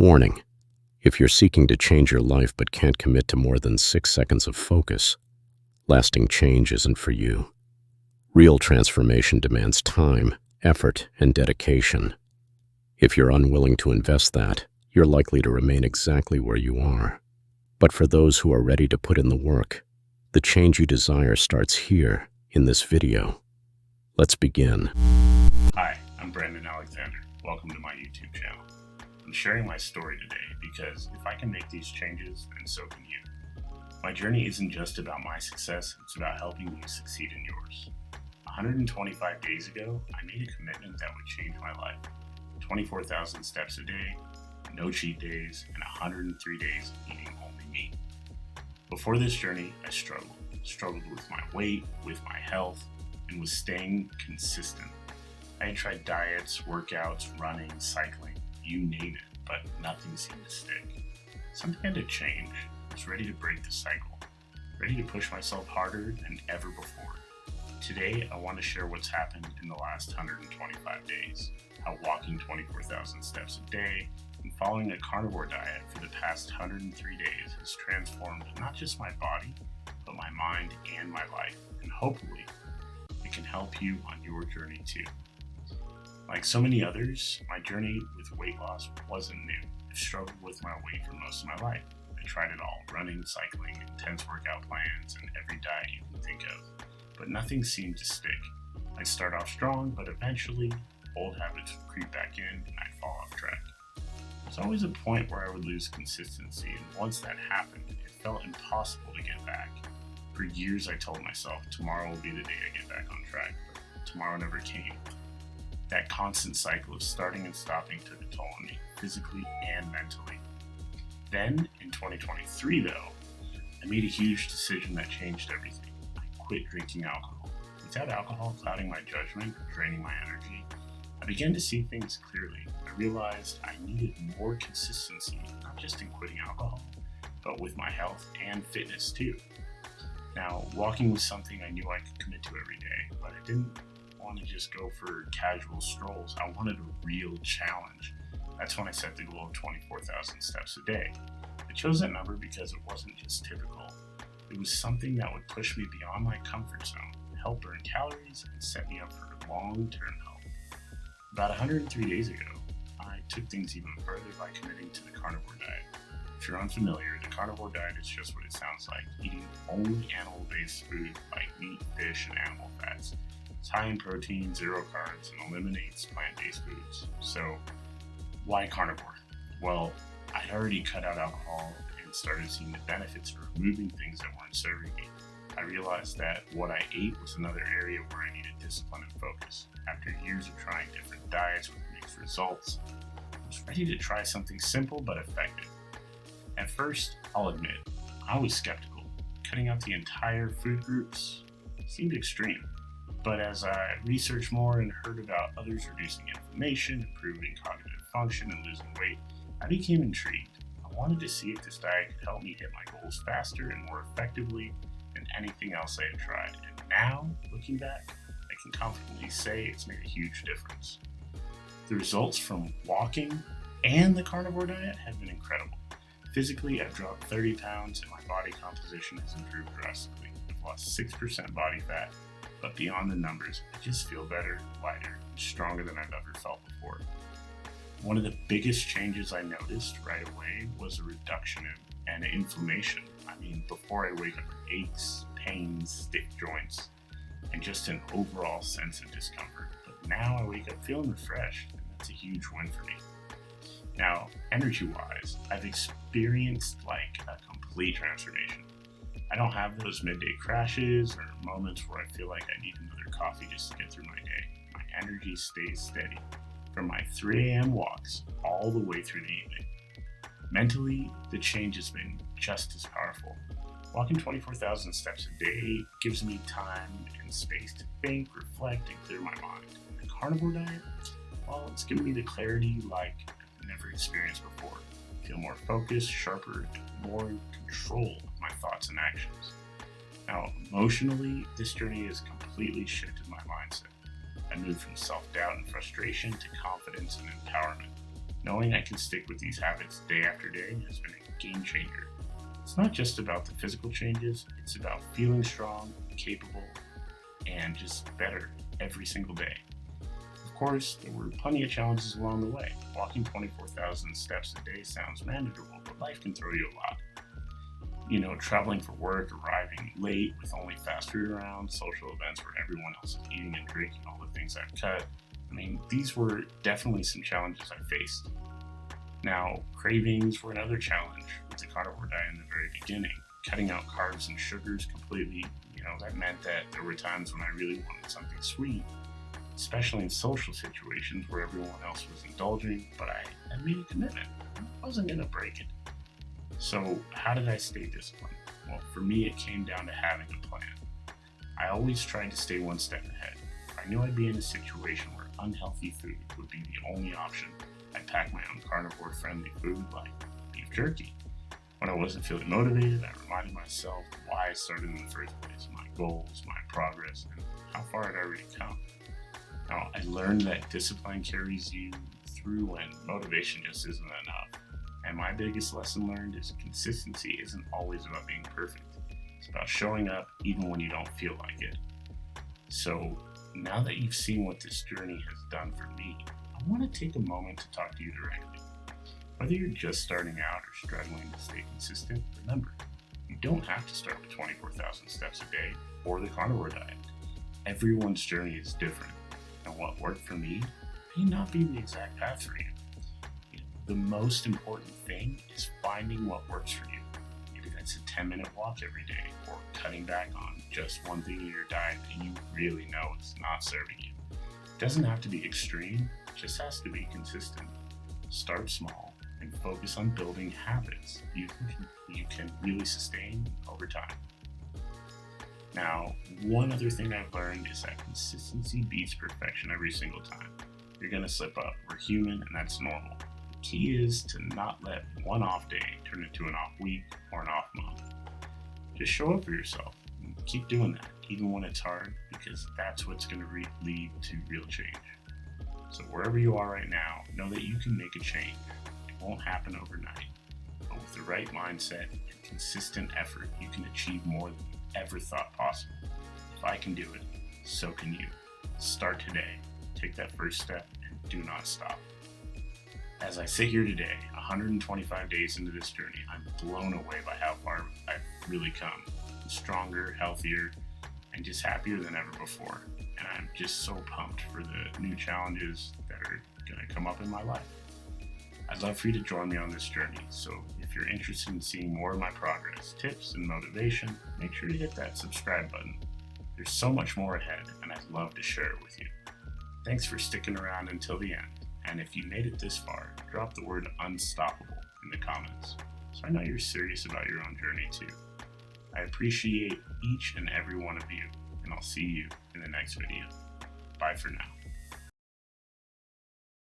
Warning: if you're seeking to change your life but can't commit to more than 6 seconds of focus, lasting change isn't for you. Real transformation demands time, effort, and dedication. If you're unwilling to invest that, you're likely to remain exactly where you are. But for those who are ready to put in the work, the change you desire starts here, in this video. Let's begin. Hi, I'm Brandon Alexander. Welcome to my YouTube channel. I'm sharing my story today because if I can make these changes, then so can you. My journey isn't just about my success, it's about helping you succeed in yours. 125 days ago, I made a commitment that would change my life. 24,000 steps a day, no cheat days, and 103 days of eating only meat. Before this journey, I struggled with my weight, with my health, and with staying consistent. I had tried diets, workouts, running, cycling, you name it, but nothing seemed to stick. Something had to change. I was ready to break the cycle, ready to push myself harder than ever before. Today, I want to share what's happened in the last 125 days, how walking 24,000 steps a day and following a carnivore diet for the past 103 days has transformed not just my body, but my mind and my life, and hopefully, it can help you on your journey too. Like so many others, my journey with weight loss wasn't new. I've struggled with my weight for most of my life. I tried it all, running, cycling, intense workout plans, and every diet you can think of. But nothing seemed to stick. I'd start off strong, but eventually, old habits would creep back in and I'd fall off track. There's always a point where I would lose consistency, and once that happened, it felt impossible to get back. For years I told myself, tomorrow will be the day I get back on track, but tomorrow never came. That constant cycle of starting and stopping took a toll on me, physically and mentally. Then, in 2023 though, I made a huge decision that changed everything. I quit drinking alcohol. Without alcohol clouding my judgment, draining my energy, I began to see things clearly. I realized I needed more consistency, not just in quitting alcohol, but with my health and fitness too. Now, walking was something I knew I could commit to every day, but I didn't want to just go for casual strolls. I wanted a real challenge. That's when I set the goal of 24,000 steps a day. I chose that number because it wasn't just typical. It was something that would push me beyond my comfort zone, help burn calories, and set me up for long-term health. About 103 days ago, I took things even further by committing to the carnivore diet. If you're unfamiliar, the carnivore diet is just what it sounds like, eating only animal-based food like meat, fish, and animal fats. It's high in protein, zero carbs, and eliminates plant-based foods. So, why carnivore? Well, I'd already cut out alcohol and started seeing the benefits of removing things that weren't serving me. I realized that what I ate was another area where I needed discipline and focus. After years of trying different diets with mixed results, I was ready to try something simple but effective. At first, I'll admit, I was skeptical. Cutting out the entire food groups seemed extreme. But as I researched more and heard about others reducing inflammation, improving cognitive function, and losing weight, I became intrigued. I wanted to see if this diet could help me hit my goals faster and more effectively than anything else I had tried. And now, looking back, I can confidently say it's made a huge difference. The results from walking and the carnivore diet have been incredible. Physically, I've dropped 30 pounds and my body composition has improved drastically. I've lost 6% body fat. But beyond the numbers, I just feel better, lighter, and stronger than I've ever felt before. One of the biggest changes I noticed right away was a reduction in inflammation. I mean, before I wake up with aches, pains, stiff joints, and just an overall sense of discomfort. But now I wake up feeling refreshed, and that's a huge win for me. Now, energy-wise, I've experienced like a complete transformation. I don't have those midday crashes or moments where I feel like I need another coffee just to get through my day. My energy stays steady from my 3 a.m. walks all the way through the evening. Mentally, the change has been just as powerful. Walking 24,000 steps a day gives me time and space to think, reflect, and clear my mind. The carnivore diet, well, it's given me the clarity like I've never experienced before. I feel more focused, sharper, and more in control of my thoughts and actions. Now, emotionally, this journey has completely shifted my mindset. I moved from self-doubt and frustration to confidence and empowerment. Knowing I can stick with these habits day after day has been a game changer. It's not just about the physical changes, it's about feeling strong, capable, and just better every single day. Of course, there were plenty of challenges along the way. Walking 24,000 steps a day sounds manageable, but life can throw you a lot. Traveling for work, arriving late with only fast food around, social events where everyone else is eating and drinking all the things I've cut. These were definitely some challenges I faced. Now, cravings were another challenge with the carnivore diet in the very beginning. Cutting out carbs and sugars completely, that meant that there were times when I really wanted something sweet, especially in social situations where everyone else was indulging, but I made a commitment. I wasn't going to break it. So how did I stay disciplined? Well, for me, it came down to having a plan. I always tried to stay one step ahead. If I knew I'd be in a situation where unhealthy food would be the only option, I'd pack my own carnivore-friendly food like beef jerky. When I wasn't feeling motivated, I reminded myself why I started in the first place, my goals, my progress, and how far I'd already come. Now, I learned that discipline carries you through when motivation just isn't enough. And my biggest lesson learned is consistency isn't always about being perfect. It's about showing up even when you don't feel like it. So now that you've seen what this journey has done for me, I want to take a moment to talk to you directly. Whether you're just starting out or struggling to stay consistent, remember, you don't have to start with 24,000 steps a day or the carnivore diet. Everyone's journey is different, and what worked for me may not be the exact path for you. The most important thing is finding what works for you. Maybe that's a 10-minute walk every day, or cutting back on just one thing in your diet that you really know is not serving you. It doesn't have to be extreme, it just has to be consistent. Start small and focus on building habits you can really sustain over time. Now, one other thing I've learned is that consistency beats perfection every single time. You're going to slip up. We're human, and that's normal. The key is to not let one off day turn into an off week or an off month. Just show up for yourself and keep doing that, even when it's hard, because that's what's going to lead to real change. So wherever you are right now, know that you can make a change. It won't happen overnight, but with the right mindset and consistent effort, you can achieve more than you ever thought possible. If I can do it, so can you. Start today. Take that first step and do not stop. As I sit here today, 125 days into this journey, I'm blown away by how far I've really come. I'm stronger, healthier, and just happier than ever before. And I'm just so pumped for the new challenges that are going to come up in my life. I'd love for you to join me on this journey. So if you're interested in seeing more of my progress, tips, and motivation, make sure to hit that subscribe button. There's so much more ahead, and I'd love to share it with you. Thanks for sticking around until the end. And if you made it this far, drop the word unstoppable in the comments, so I know you're serious about your own journey too. I appreciate each and every one of you, and I'll see you in the next video. Bye for now.